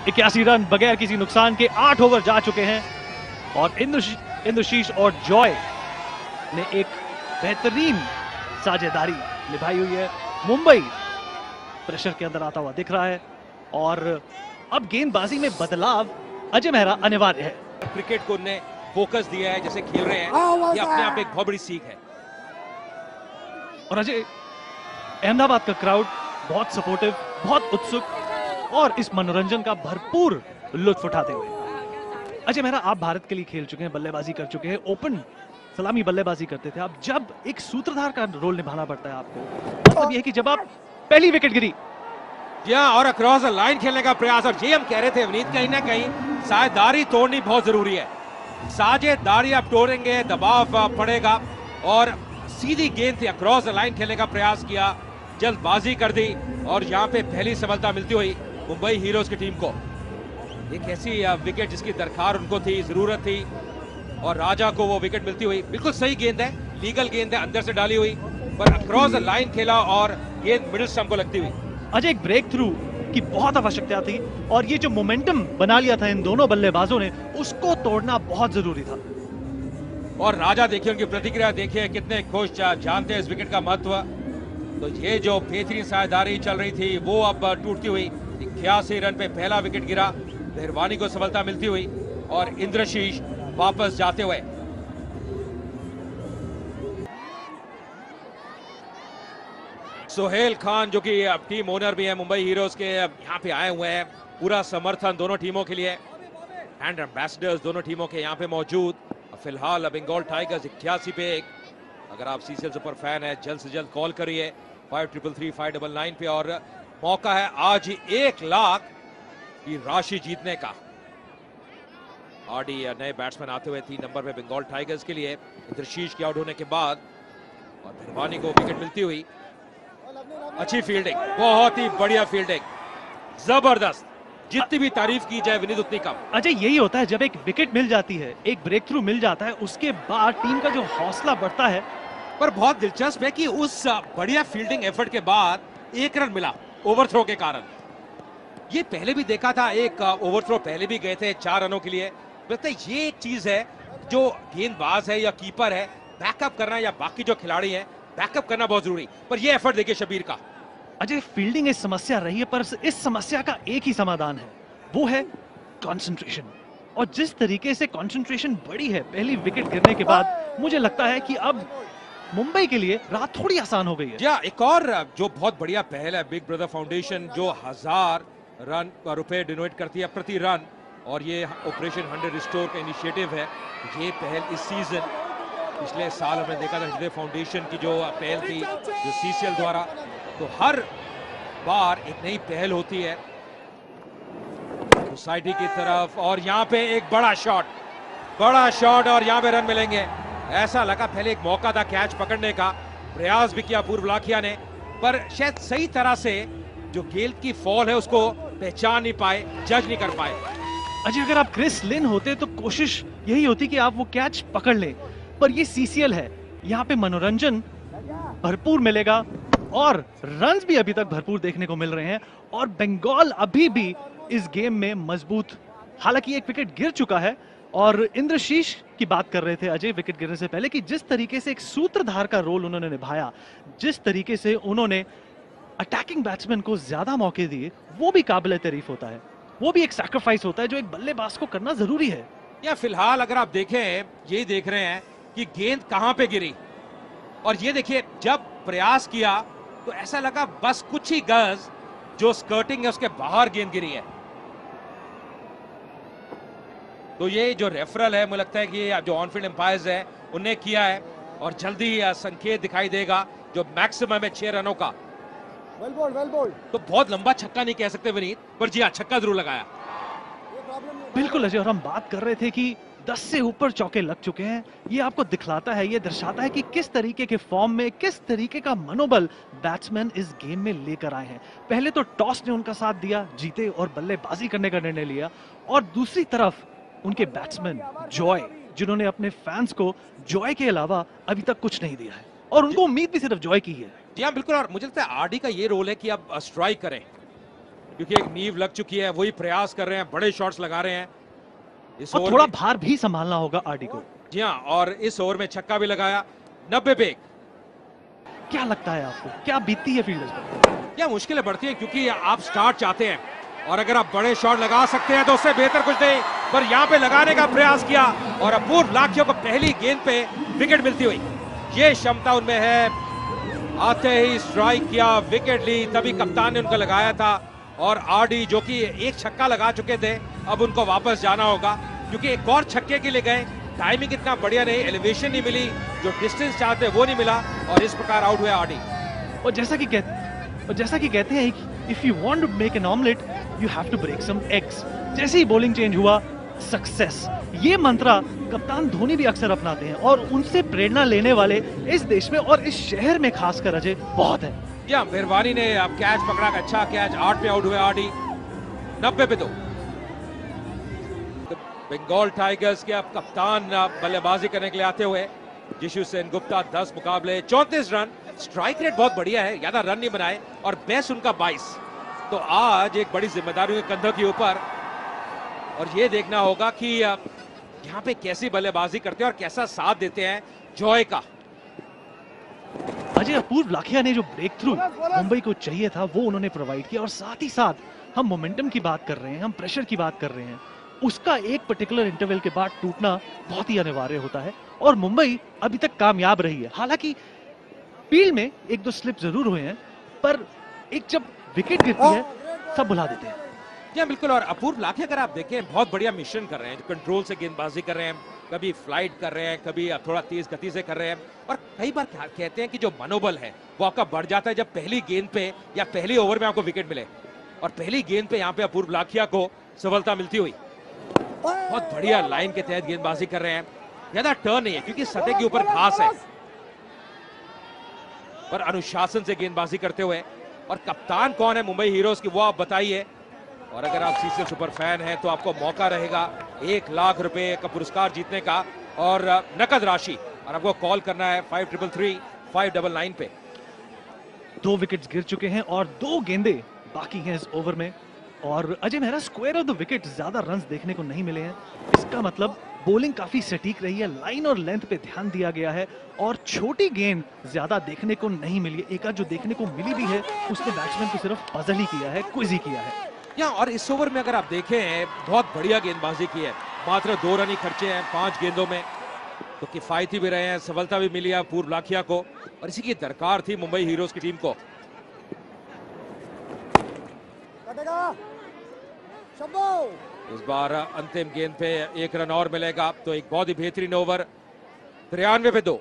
81 run बगैर किसी नुकसान के 8 ओवर जा चुके हैं और इंद्रशीष और जॉय ने एक बेहतरीन साझेदारी निभाई हुई है। मुंबई प्रेशर के अंदर आता हुआ दिख रहा है और अब गेंदबाजी में बदलाव अजय मेहरा अनिवार्य है। क्रिकेट को उन्हें फोकस दिया है, जैसे खेल रहे हैं, ये अपने आप एक बहुत बड़ी सीख है। और अजय, अहमदाबाद का क्राउड बहुत सपोर्टिव, बहुत उत्सुक और इस मनोरंजन का भरपूर लुत्फ उठाते हुए। अजय मेहरा, आप भारत के लिए खेल चुके हैं, बल्लेबाजी कर चुके हैं, ओपन सलामी बल्लेबाजी करते थे आप। जब एक सूत्रधार का रोल निभाना पड़ता है आपको, मतलब यह कि जब आप पहली विकेट गिरी, जी हाँ, और अक्रॉस द लाइन खेलने का प्रयास, और ये हम कह रहे थे अवनीत, कहीं ना कहीं साझेदारी तोड़नी बहुत जरूरी है। साझेदारी आप तोड़ेंगे, दबाव पड़ेगा, और सीधी गेंद थी, अक्रॉस द लाइन खेलने का प्रयास किया, जल्दबाजी कर दी और यहाँ पे पहली सफलता मिलती हुई मुंबई हीरोज की टीम को। एक ऐसी विकेट जिसकी दरकार उनको थी, जरूरत थी, और राजा को वो विकेट मिलती हुई। बिल्कुल सही गेंद है, लीगल गेंद है, अंदर से डाली हुई, पर अक्रॉस द लाइन खेला और गेंद मिडिल स्टंप को लगती हुई। अजय, एक ब्रेक थ्रू की बहुत आवश्यकता थी और ये जो मोमेंटम बना लिया था इन दोनों बल्लेबाजों ने, उसको तोड़ना बहुत जरूरी था। और राजा देखिए, उनकी प्रतिक्रिया देखिए, कितने खुश, जानते हैं इस विकेट का महत्व। तो ये जो बेहतरीन साझेदारी चल रही थी वो अब टूटती हुई। 81 रन पे पहला विकेट गिरा, मेहरबानी को सफलता मिलती हुई और इंद्रशीष वापस जाते हुए। सोहेल खान, जो कि टीम ओनर भी है मुंबई हीरोज के, यहाँ पे आए हुए हैं। पूरा समर्थन दोनों टीमों के लिए, एंड एम्बेसडर्स दोनों टीमों के यहाँ पे मौजूद। फिलहाल बंगाल टाइगर्स 81 पे 1। अगर आप सीसीएल सुपर फैन है, जल्द से जल्द कॉल करिए 5333-599 पे, और मौका है आज ही 1 लाख की राशि जीतने का। आरडी नए बैट्समैन आते हुए 3 नंबर पे बंगाल टाइगर्स के लिए, इंद्रशीष के आउट होने के बाद, और मेहरबानी को विकेट मिलती हुई। अच्छी फील्डिंग, बहुत ही बढ़िया फील्डिंग, जबरदस्त। जितनी भी तारीफ की जाए विनीत उतनी कम। अजय, यही होता है जब एक विकेट मिल जाती है, एक ब्रेक थ्रू मिल जाता है, उसके बाद टीम का जो हौसला बढ़ता है। पर बहुत दिलचस्प है कि उस बढ़िया फील्डिंग एफर्ट के बाद 1 रन मिला ओवरथ्रो के कारण। ये पहले भी देखा था, एक ओवरथ्रो पहले भी गए थे 4 रनों के लिए। लगता है ये एक चीज है जो गेंदबाज है या कीपर है, बैकअप करना, या बाकी जो खिलाड़ी हैं, बैकअप करना बहुत जरूरी। पर ये एफर्ट देखिए शबीर का। अजय, फील्डिंग एक समस्या रही है, पर इस समस्या का एक ही समाधान है, वो है कंसंट्रेशन। और जिस तरीके से कंसंट्रेशन बढ़ी है पहली विकेट गिरने के बाद, मुझे लगता है कि अब मुंबई के लिए रात थोड़ी आसान हो गई है। या एक और जो बहुत बढ़िया पहल है, बिग ब्रदर फाउंडेशन जो 1000 रुपए डोनेट करती है प्रति रन, और ये ऑपरेशन 100 रिस्टोर का इनिशिएटिव है। ये पहल इस सीजन, पिछले साल हमने देखा था हृदय फाउंडेशन की जो पहल थी, जो सीसीएल द्वारा, तो हर बार एक नई पहल होती है सोसाइटी की तरफ। और यहाँ पे एक बड़ा शॉट, और यहाँ पे रन मिलेंगे। ऐसा लगा पहले एक मौका था कैच पकड़ने का, प्रयास भी किया पूर्व लाखिया ने, पर शायद सही तरह से जो गेंद की फॉल है उसको पहचान नहीं पाए, जज नहीं कर पाए। अजय, अगर आप क्रिस लिन होते तो कोशिश यही होती कि आप वो कैच पकड़ लें, पर ये सीसीएल है, यहाँ पे मनोरंजन भरपूर मिलेगा और रन्स भी अभी तक भरपूर देखने को मिल रहे हैं, और बंगाल अभी भी इस गेम में मजबूत। हालांकि एक विकेट गिर चुका है, और इंद्रशीष की बात कर रहे थे अजय विकेट गिरने से पहले कि जिस तरीके से एक सूत्रधार का रोल उन्होंने निभाया, जिस तरीके से उन्होंने अटैकिंग बैट्समैन को ज्यादा मौके दिए, वो भी काबिल तारीफ होता है। वो भी एक सैक्रिफाइस होता है जो एक बल्लेबाज को करना जरूरी है। या फिलहाल अगर आप देखें, ये देख रहे हैं कि गेंद कहां पे गिरी, और ये देखिए जब प्रयास किया तो ऐसा लगा बस कुछ ही गज जो स्कर्टिंग है उसके बाहर गेंद गिरी है। तो ये जो रेफरल है, मुझे लगता है कि जो ऑन फील्ड एम्पायर्स है उन्हें किया है, और जल्दी संकेत दिखाई देगा जो मैक्सिमम है 6 रनों का। Well bowled. तो बहुत लंबा छक्का नहीं कह सकते विनीत, पर जी हाँ, छक्का जरूर लगाया। बिल्कुल अजय, और हम बात कर रहे थे कि 10 से ऊपर चौके लग चुके हैं। ये आपको दिखलाता है, ये दर्शाता है कि किस तरीके के फॉर्म में, किस तरीके का मनोबल बैट्समैन इस गेम में लेकर आए हैं। पहले तो टॉस ने उनका साथ दिया, जीते और बल्लेबाजी करने का निर्णय लिया, और दूसरी तरफ उनके बैट्समैन जॉय, जिन्होंने अपने फैंस को जॉय के अलावा अभी तक कुछ नहीं दिया है, और उनको उम्मीद भी सिर्फ जॉय की है। जी हाँ, बिल्कुल। और मुझे लगता है आरडी का ये रोल है कि अब स्ट्राइक करें, क्योंकि एक नींव लग चुकी है, वही प्रयास कर रहे हैं, बड़े शॉट्स लगा रहे हैं इस और ओवर थोड़ा में। भार भी संभालना होगा आरडी को। जी हाँ, और इस ओवर में छक्का भी लगाया 90 पे। क्या लगता है आपको, क्या बीतती है फील्डर्स पर? क्या मुश्किलें बढ़ती हैं, क्योंकि आप स्टार्ट चाहते हैं और अगर आप बड़े शॉट लगा सकते हैं तो उससे बेहतर कुछ नहीं, पर यहाँ पे लगाने का प्रयास किया और अपूर्व लाखियों को पहली गेंद पे विकेट मिलती हुई, ये क्षमता उनमें है। आते ही स्ट्राइक किया, विकेट ली, तभी कप्तान ने उनको लगाया था। और आरडी जो कि एक छक्का लगा चुके थे, अब उनको वापस जाना होगा, क्योंकि एक और छक्के के लिए गए, टाइमिंग इतना बढ़िया नहीं, एलिवेशन नहीं मिली, जो डिस्टेंस चाहते वो नहीं मिला और इस प्रकार आउट हुए आरडी। और जैसा कि कहते हैं कि if you want to make an omelette you have to break some eggs. जैसे ही बॉलिंग चेंज हुआ, सक्सेस, ये मंत्रा कप्तान धोनी भी अक्सर अपनाते हैं और उनसे प्रेरणा लेने वाले इस देश में और इस शहर में खासकर अजय बहुत है। या मेहरबानी ने अब कैच पकड़ा, अच्छा कैच, 8 पे आउट हुए आरडी, 90 पे 2। बंगाल टाइगर्स के अब कप्तान बल्लेबाजी करने के लिए आते हुए जिशु सेनगुप्ता, 10 मुकाबले 34 रन, स्ट्राइक रेट बहुत बढ़िया है, ज्यादा रन नहीं बनाए और बेस्ट उनका 22। तो आज एक बड़ी जिम्मेदारी हुई कंधों के ऊपर और ये देखना होगा कि यहाँ पे कैसी बल्लेबाजी करते हैं और कैसा साथ देते हैं जॉय का। अजय, अपूर्व लाखिया ने जो ब्रेक थ्रू मुंबई को चाहिए था वो उन्होंने प्रोवाइड किया, और साथ ही साथ हम मोमेंटम की बात कर रहे हैं, हम प्रेशर की बात कर रहे हैं, उसका एक पर्टिकुलर इंटरवल के बाद टूटना बहुत ही अनिवार्य होता है और मुंबई अभी तक कामयाब रही है। हालांकि फील्ड में 1-2 स्लिप जरूर हुए हैं, पर एक जब विकेट गिरती है सब भुला देते हैं। या बिल्कुल, और अपूर्व लाखिया अगर आप देखें बहुत बढ़िया मिशन कर रहे हैं, कंट्रोल से गेंदबाजी कर रहे हैं, कभी फ्लाइट कर रहे हैं, कभी थोड़ा तेज गति से कर रहे हैं, और कई बार कहते हैं कि जो मनोबल है वो आपका बढ़ जाता है जब पहली गेंद पे या पहली ओवर में आपको विकेट मिले, और पहली गेंद पे यहाँ पे अपूर्व लाखिया को सफलता मिलती हुई। बहुत बढ़िया लाइन के तहत गेंदबाजी कर रहे हैं, ज्यादा टर्न नहीं है क्योंकि सतह के ऊपर घास है, पर अनुशासन से गेंदबाजी करते हुए। और कप्तान कौन है मुंबई हीरोज की वो आप बताइए, और अगर आप सीसीएल सुपर फैन हैं तो आपको मौका रहेगा 1 लाख रुपए का पुरस्कार जीतने का और नकद राशि, और आपको कॉल करना है 5333-599 पे। 2 विकेट्स गिर चुके हैं और 2 गेंदे बाकी हैं इस ओवर में, और Ajay Mehra square of the wicket ज्यादा रन्स देखने को नहीं मिले हैं। इसका मतलब बॉलिंग काफी सटीक रही है, लाइन और लेंथ पे ध्यान दिया गया है और छोटी गेंद ज्यादा देखने को नहीं मिली। एक आध जो देखने को मिली भी है उसने बैट्समैन को सिर्फ पजल ही किया है, क्विज ही किया है। और इस ओवर में अगर आप देखें बहुत बढ़िया गेंदबाजी की है, मात्र 2 रन ही खर्चे हैं 5 गेंदों में, तो किफायती भी रहे हैं, सफलता भी मिली है अपूर्व लाखिया को, और इसी की दरकार थी मुंबई हीरोज की टीम को। इस बार अंतिम गेंद पे 1 रन और मिलेगा, तो एक बहुत ही बेहतरीन ओवर, 93 पे 2।